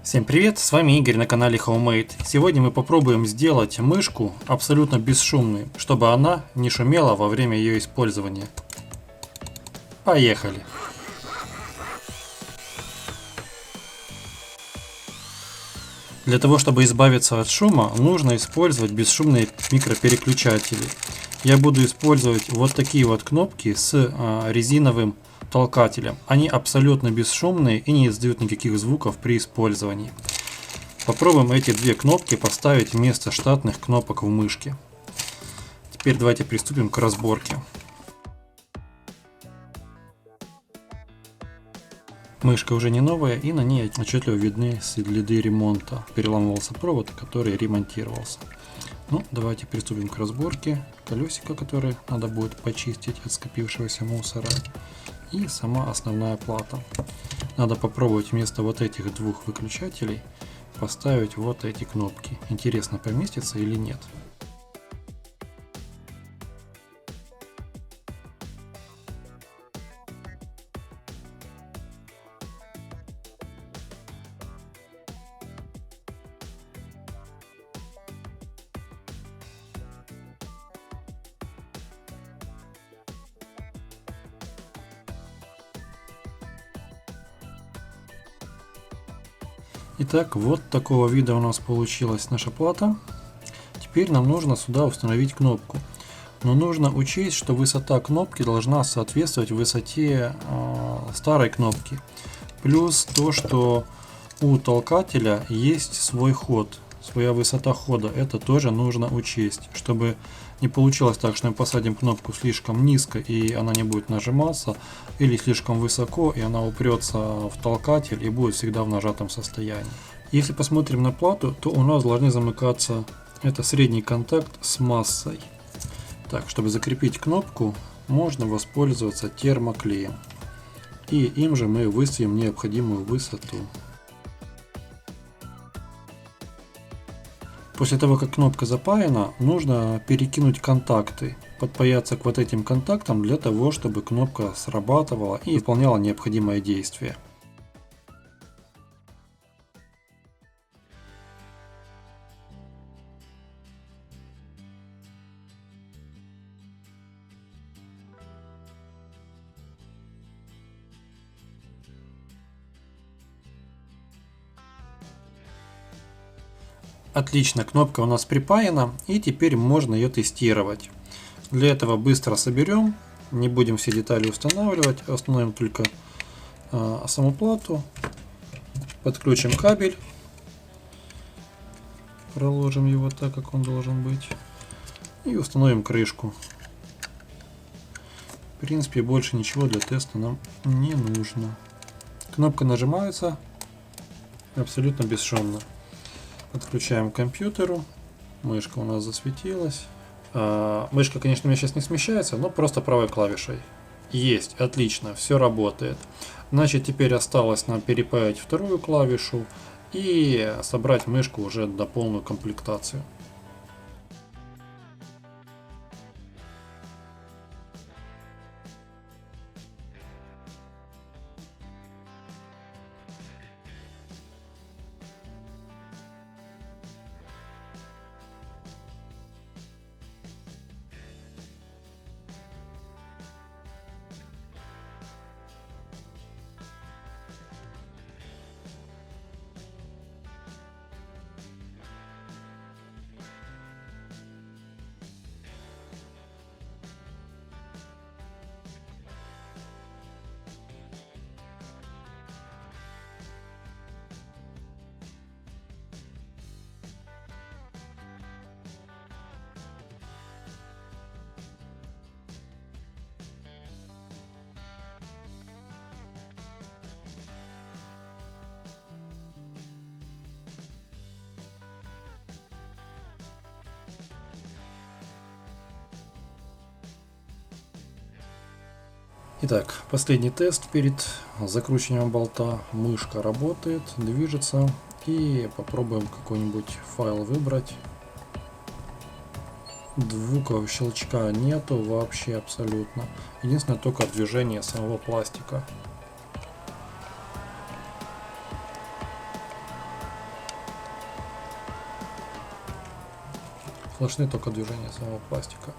Всем привет, с вами Игорь на канале Homemade. Сегодня мы попробуем сделать мышку абсолютно бесшумной, чтобы она не шумела во время ее использования. Поехали! Для того, чтобы избавиться от шума, нужно использовать бесшумные микропереключатели. Я буду использовать вот такие вот кнопки с резиновым толкателем. Они абсолютно бесшумные и не издают никаких звуков при использовании. Попробуем эти две кнопки поставить вместо штатных кнопок в мышке. Теперь давайте приступим к разборке. Мышка уже не новая, и на ней отчетливо видны следы ремонта. Переламывался провод, который ремонтировался. Ну, давайте приступим к разборке колесика, которое надо будет почистить от скопившегося мусора. И сама основная плата. Надо попробовать вместо вот этих двух выключателей поставить вот эти кнопки. Интересно, поместится или нет. Итак, вот такого вида у нас получилась наша плата. Теперь нам нужно сюда установить кнопку. Но нужно учесть, что высота кнопки должна соответствовать высоте старой кнопки. Плюс то, что у толкателя есть свой ход, своя высота хода. Это тоже нужно учесть, чтобы не получилось так, что мы посадим кнопку слишком низко и она не будет нажиматься, или слишком высоко и она упрется в толкатель и будет всегда в нажатом состоянии. Если посмотрим на плату, то у нас должны замыкаться это средний контакт с массой. Так, чтобы закрепить кнопку, можно воспользоваться термоклеем. И им же мы выставим необходимую высоту. После того, как кнопка запаяна, нужно перекинуть контакты, подпаяться к вот этим контактам для того, чтобы кнопка срабатывала и выполняла необходимое действие. Отлично, кнопка у нас припаяна, и теперь можно ее тестировать. Для этого быстро соберем, не будем все детали устанавливать, установим только саму плату, подключим кабель, проложим его так, как он должен быть, и установим крышку. В принципе, больше ничего для теста нам не нужно. Кнопка нажимается абсолютно бесшумно. Подключаем к компьютеру. Мышка у нас засветилась. Мышка, конечно, у меня сейчас не смещается, но просто правой клавишей. Есть, отлично, все работает. Значит, теперь осталось нам перепаять вторую клавишу и собрать мышку уже до полную комплектацию. Итак, последний тест перед закручиванием болта. Мышка работает, движется. И попробуем какой-нибудь файл выбрать. Звуков щелчка нету вообще абсолютно. Единственное только движение самого пластика. слышны только движения самого пластика.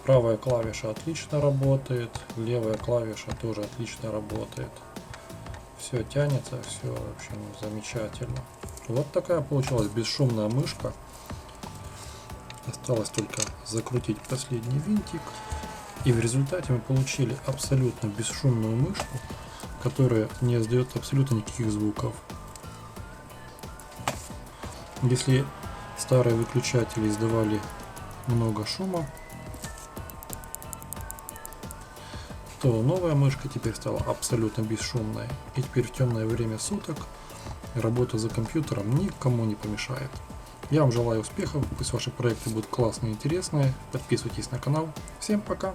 Правая клавиша отлично работает, левая клавиша тоже отлично работает. Все тянется, все, в общем, замечательно. Вот такая получилась бесшумная мышка. Осталось только закрутить последний винтик. И в результате мы получили абсолютно бесшумную мышку, которая не издает абсолютно никаких звуков. Если старые выключатели издавали много шума, то новая мышка теперь стала абсолютно бесшумной. И теперь в темное время суток работа за компьютером никому не помешает. Я вам желаю успехов, пусть ваши проекты будут классные и интересные. Подписывайтесь на канал. Всем пока!